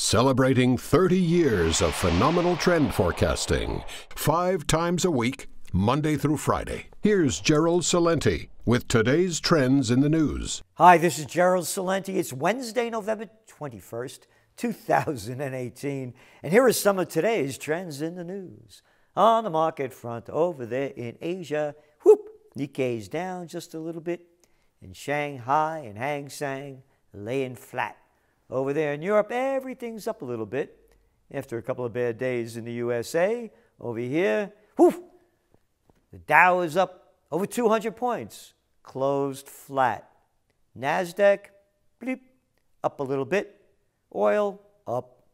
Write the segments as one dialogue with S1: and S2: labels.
S1: Celebrating 30 years of phenomenal trend forecasting, 5 times a week, Monday through Friday. Here's Gerald Celente with today's trends in the news.
S2: Hi, this is Gerald Celente. It's Wednesday, November 21st, 2018. And here are some of today's trends in the news. On the market front over there in Asia, Nikkei's down just a little bit. In Shanghai and Hang Seng laying flat. Over there in Europe, everything's up a little bit after a couple of bad days in the USA. Over here, the Dow is up over 200 points, closed flat. NASDAQ, bleep, up a little bit. Oil, up.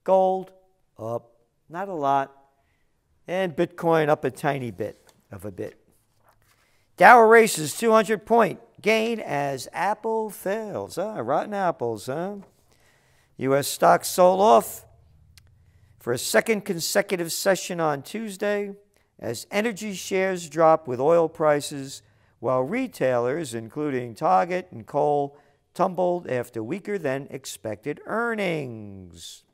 S2: Gold, up. Not a lot. And Bitcoin up a tiny bit of a bit. Dow erases 200-point gain as Apple fails. Rotten apples, huh? U.S. stocks sold off for a second consecutive session on Tuesday as energy shares drop with oil prices, while retailers, including Target and Kohl, tumbled after weaker than expected earnings.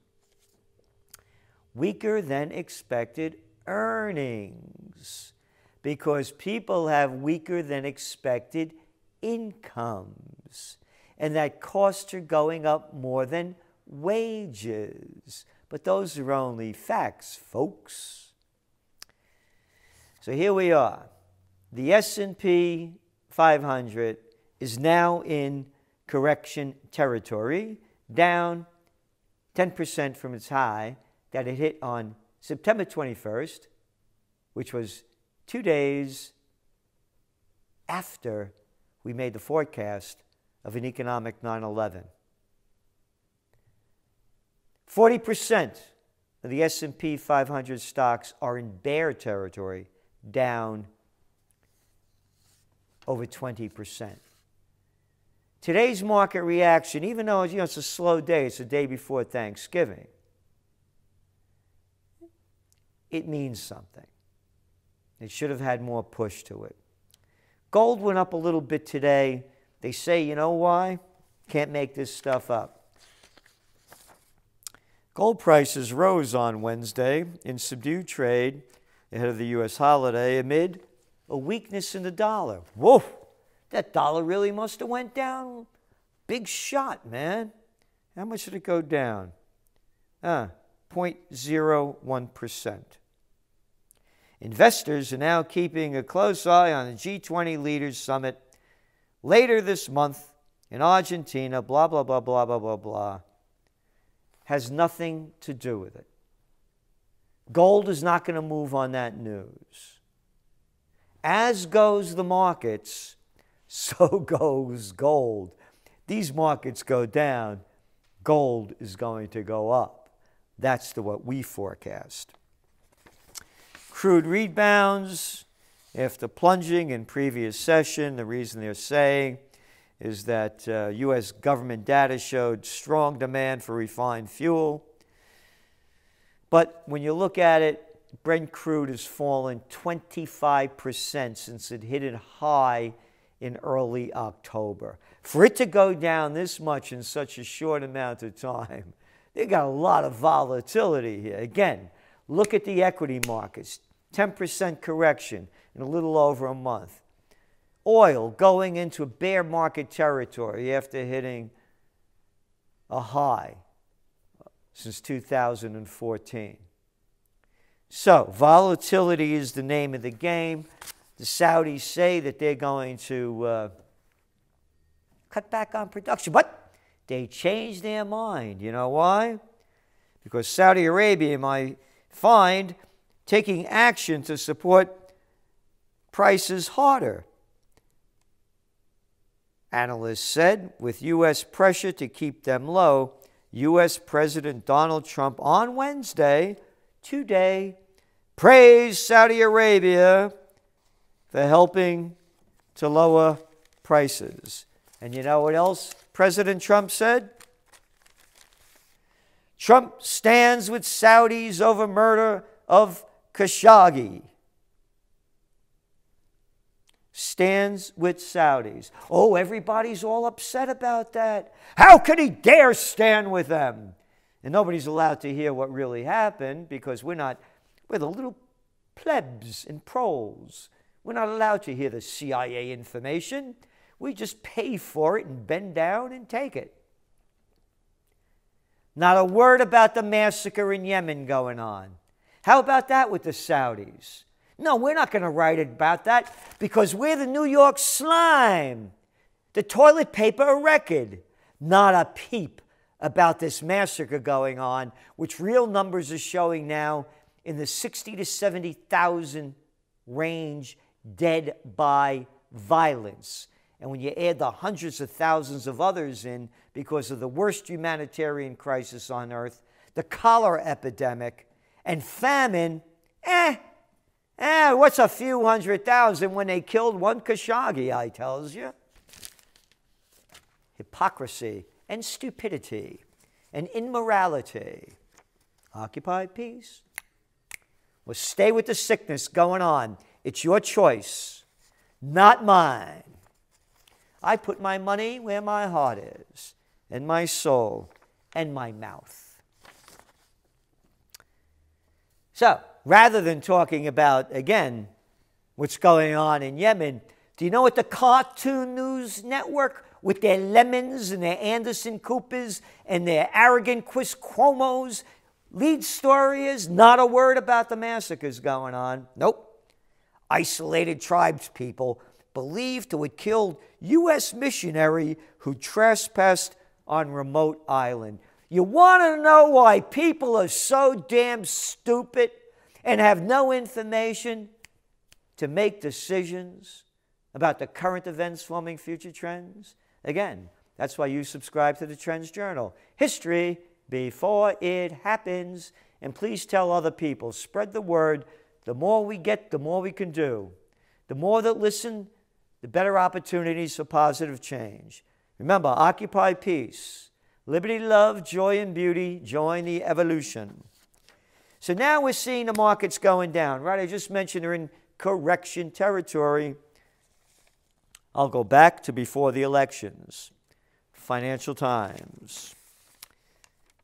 S2: Weaker than expected earnings. Because people have weaker than expected incomes, and that costs are going up more than wages. But those are only facts, folks. So here we are. The S&P 500 is now in correction territory, down 10% from its high that it hit on September 21st, which was 2 days after we made the forecast of an economic 9/11. 40% of the S&P 500 stocks are in bear territory, down over 20%. Today's market reaction, even though it's a slow day, it's the day before Thanksgiving, it means something. It should have had more push to it. Gold went up a little bit today. They say, you know why? Can't make this stuff up. Gold prices rose on Wednesday in subdued trade ahead of the U.S. holiday amid a weakness in the dollar. Whoa, that dollar really must have went down. Big shot, man. How much did it go down? 0.01%. Investors are now keeping a close eye on the G20 Leaders Summit later this month in Argentina, blah, blah, blah, blah, blah, blah, blah. Has nothing to do with it. Gold is not going to move on that news. As goes the markets, so goes gold. These markets go down, gold is going to go up. That's what we forecast. Crude rebounds after plunging in previous session. The reason they're saying is that U.S. government data showed strong demand for refined fuel. But when you look at it, Brent crude has fallen 25% since it hit a high in early October. For it to go down this much in such a short amount of time, they got a lot of volatility here. Again, look at the equity markets. 10% correction in a little over a month. Oil going into bear market territory after hitting a high since 2014. So, volatility is the name of the game. The Saudis say that they're going to cut back on production, but they changed their mind. You know why? Because Saudi Arabia might find taking action to support prices harder. Analysts said, with U.S. pressure to keep them low, U.S. President Donald Trump on Wednesday, today, praised Saudi Arabia for helping to lower prices. And you know what else President Trump said? Trump stands with Saudis over murder of Khashoggi. stands with Saudis. Oh, everybody's all upset about that. How could he dare stand with them? And nobody's allowed to hear what really happened because we're the little plebs and proles. We're not allowed to hear the CIA information. We just pay for it and bend down and take it. Not a word about the massacre in Yemen going on. How about that with the Saudis? No, we're not going to write about that because we're the New York slime, the toilet paper record. Not a peep about this massacre going on, which real numbers are showing now in the 60 to 70,000 range dead by violence. And when you add the hundreds of thousands of others in because of the worst humanitarian crisis on earth, the cholera epidemic, and famine, what's a few 100,000 when they killed one Khashoggi, I tells you? Hypocrisy and stupidity and immorality. Occupy peace. Well, stay with the sickness going on. It's your choice, not mine. I put my money where my heart is, and my soul, and my mouth. So, rather than talking about, again, what's going on in Yemen, do you know what the Cartoon News Network, with their Lemons and their Anderson Coopers and their arrogant Quis Cuomos, lead story is? Not a word about the massacres going on. Nope. Isolated tribes people believed to have killed U.S. missionary who trespassed on remote island. You want to know why people are so damn stupid and have no information to make decisions about the current events forming future trends? Again, that's why you subscribe to the Trends Journal. History before it happens. And please tell other people. Spread the word. The more we get, the more we can do. The more that listen, the better opportunities for positive change. Remember, occupy peace. Liberty, love, joy, and beauty. Join the evolution. So now we're seeing the markets going down, right? I just mentioned they're in correction territory. I'll go back to before the elections. Financial Times.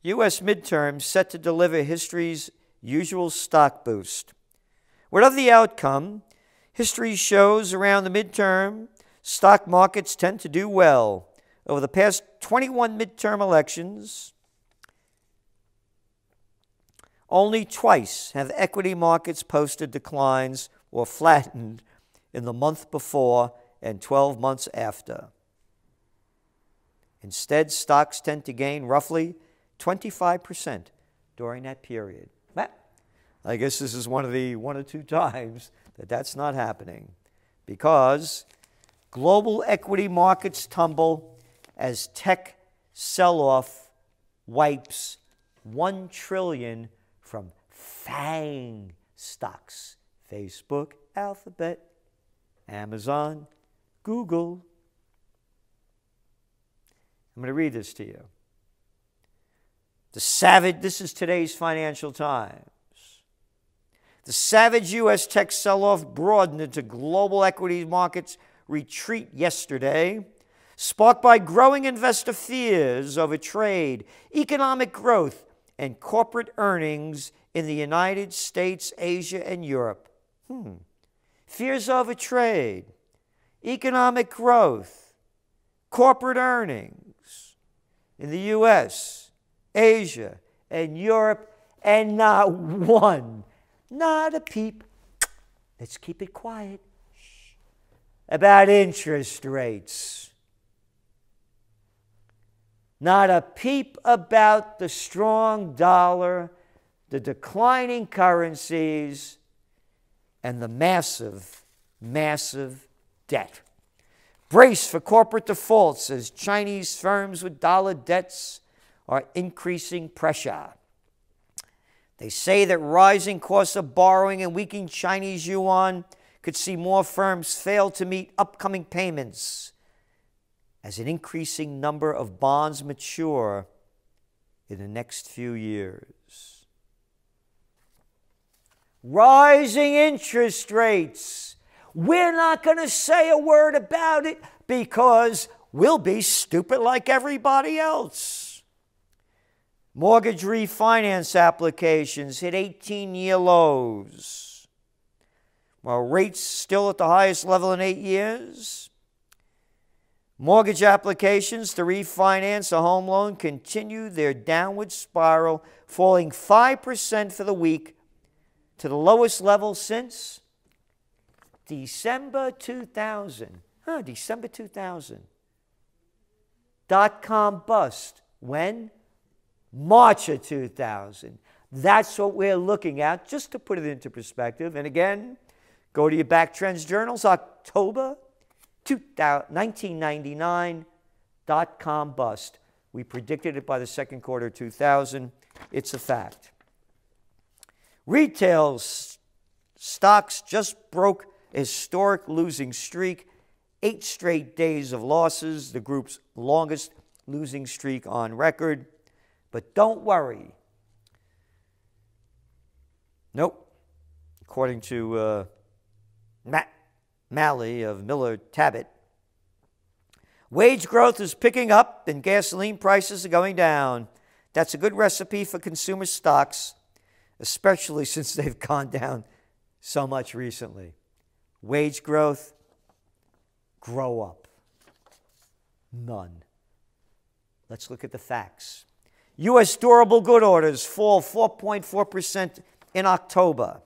S2: U.S. midterms set to deliver history's usual stock boost. Whatever the outcome, history shows around the midterm, stock markets tend to do well. Over the past 21 midterm elections, only twice have equity markets posted declines or flattened in the month before and 12 months after. Instead, stocks tend to gain roughly 25% during that period. But I guess this is one of the one or two times that that's not happening because global equity markets tumble as tech sell-off wipes $1 trillion from FANG stocks. Facebook, Alphabet, Amazon, Google. I'm going to read this to you. This is today's Financial Times. The savage U.S. tech sell-off broadened into global equity markets retreat yesterday, sparked by growing investor fears over trade, economic growth, and corporate earnings in the United States, Asia, and Europe. Fears over trade, economic growth, corporate earnings in the U.S., Asia, and Europe, and not one, not a peep, let's keep it quiet, about interest rates. Not a peep about the strong dollar, the declining currencies, and the massive, massive debt. Brace for corporate defaults as Chinese firms with dollar debts are increasing pressure. They say that rising costs of borrowing and weakening Chinese yuan could see more firms fail to meet upcoming payments as an increasing number of bonds mature in the next few years. Rising interest rates. We're not going to say a word about it because we'll be stupid like everybody else. Mortgage refinance applications hit 18-year lows. While rates still at the highest level in 8 years, mortgage applications to refinance a home loan continue their downward spiral, falling 5% for the week to the lowest level since December 2000. December 2000. Dot-com bust. When? March of 2000. That's what we're looking at, just to put it into perspective. And again, go to your back trends journals, October 1999, dot-com bust. We predicted it by the second quarter of 2000. It's a fact. Retail stocks just broke a historic losing streak. 8 straight days of losses, the group's longest losing streak on record. But don't worry. Nope. According to Matt Malley of Miller Tabit, wage growth is picking up and gasoline prices are going down. That's a good recipe for consumer stocks, especially since they've gone down so much recently. Wage growth, grow up. None. Let's look at the facts. U.S. durable good orders fall 4.4% in October.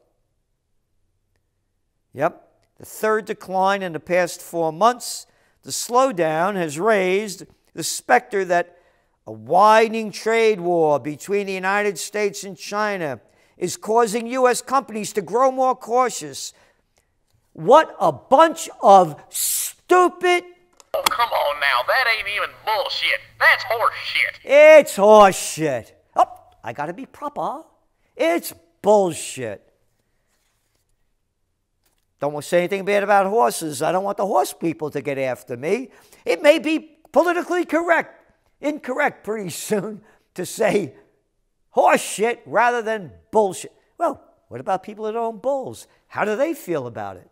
S2: Yep. The third decline in the past 4 months. The slowdown has raised the specter that a widening trade war between the United States and China is causing U.S. companies to grow more cautious. What a bunch of stupid...
S3: Oh, come on now. That ain't even bullshit. That's horse shit.
S2: It's horse shit. Oh, I got to be proper. It's bullshit. Don't want to say anything bad about horses. I don't want the horse people to get after me. It may be politically incorrect pretty soon to say horse shit rather than bullshit. Well, what about people that own bulls? How do they feel about it?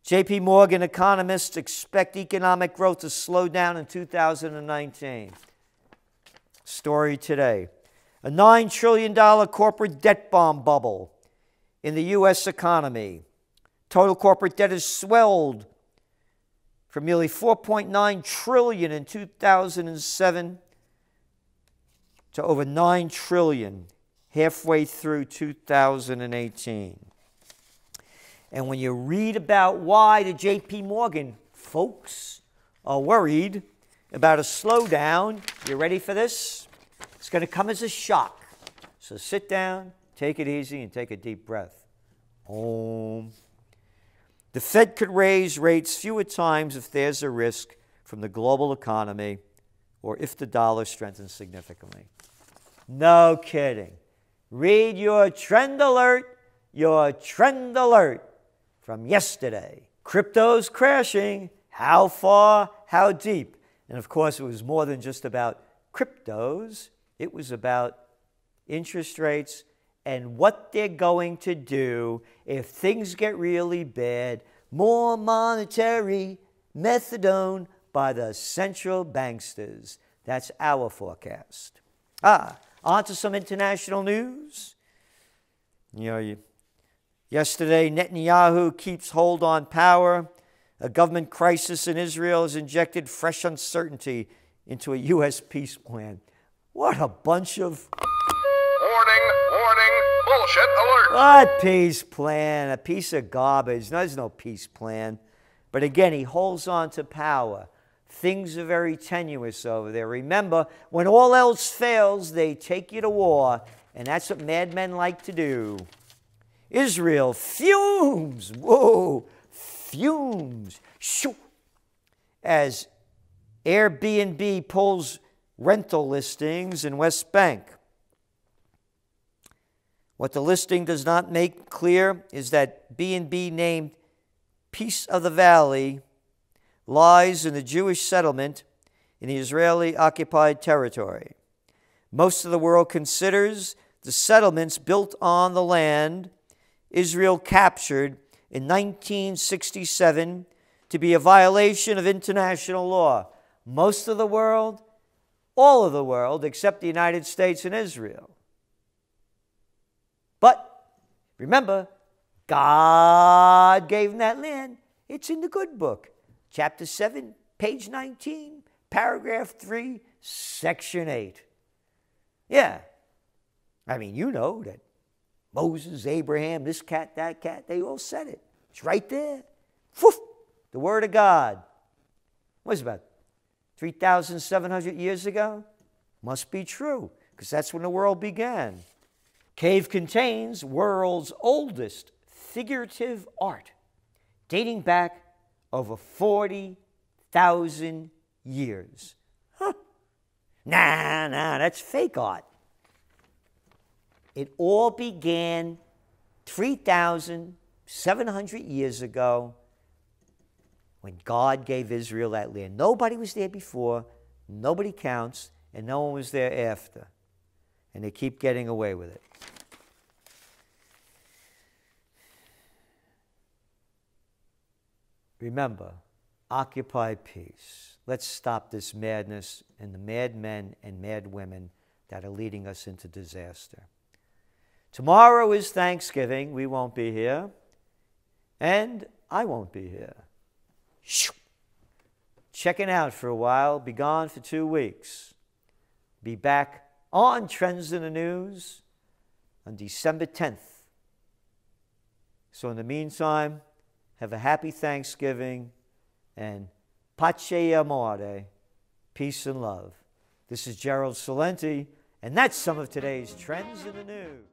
S2: J.P. Morgan economists expect economic growth to slow down in 2019. Story today. A $9 trillion corporate debt bomb bubble in the U.S. economy. Total corporate debt has swelled from nearly $4.9 trillion in 2007 to over $9 trillion halfway through 2018. And when you read about why the J.P. Morgan folks are worried about a slowdown, you ready for this? It's going to come as a shock. So sit down, take it easy, and take a deep breath. Om. The Fed could raise rates fewer times if there's a risk from the global economy or if the dollar strengthens significantly. No kidding. Read your trend alert from yesterday. Crypto's crashing. How far? How deep? And of course, it was more than just about cryptos. It was about interest rates and what they're going to do if things get really bad. More monetary methadone by the central banksters. That's our forecast. On to some international news. Yesterday, Netanyahu keeps hold on power. A government crisis in Israel has injected fresh uncertainty into a U.S. peace plan. What a bunch of...
S3: Warning, bullshit alert.
S2: What peace plan? A piece of garbage. No, there's no peace plan. But again, he holds on to power. Things are very tenuous over there. Remember, when all else fails, they take you to war. And that's what madmen like to do. Israel fumes. Whoa, fumes. Shoo. As Airbnb pulls rental listings in West Bank. What the listing does not make clear is that B&B named Peace of the Valley lies in the Jewish settlement in the Israeli-occupied territory. Most of the world considers the settlements built on the land Israel captured in 1967 to be a violation of international law. Most of the world, all of the world, except the United States and Israel. But remember, God gave them that land. It's in the good book. Chapter 7, page 19, paragraph 3, section 8. Yeah. I mean, you know that Moses, Abraham, this cat, that cat, they all said it. It's right there. Woof, the Word of God. What is it about? 3,700 years ago? Must be true, because that's when the world began. Cave contains world's oldest figurative art, dating back over 40,000 years. Huh. Nah, that's fake art. It all began 3,700 years ago when God gave Israel that land. Nobody was there before, nobody counts, and no one was there after. And they keep getting away with it. Remember, occupy peace. Let's stop this madness and the madmen and mad women that are leading us into disaster. Tomorrow is Thanksgiving. We won't be here. And I won't be here. Checking out for a while. Be gone for 2 weeks. Be back on Trends in the News on December 10th. So in the meantime, have a happy Thanksgiving and pace e amore, peace and love. This is Gerald Celente, and that's some of today's Trends in the News.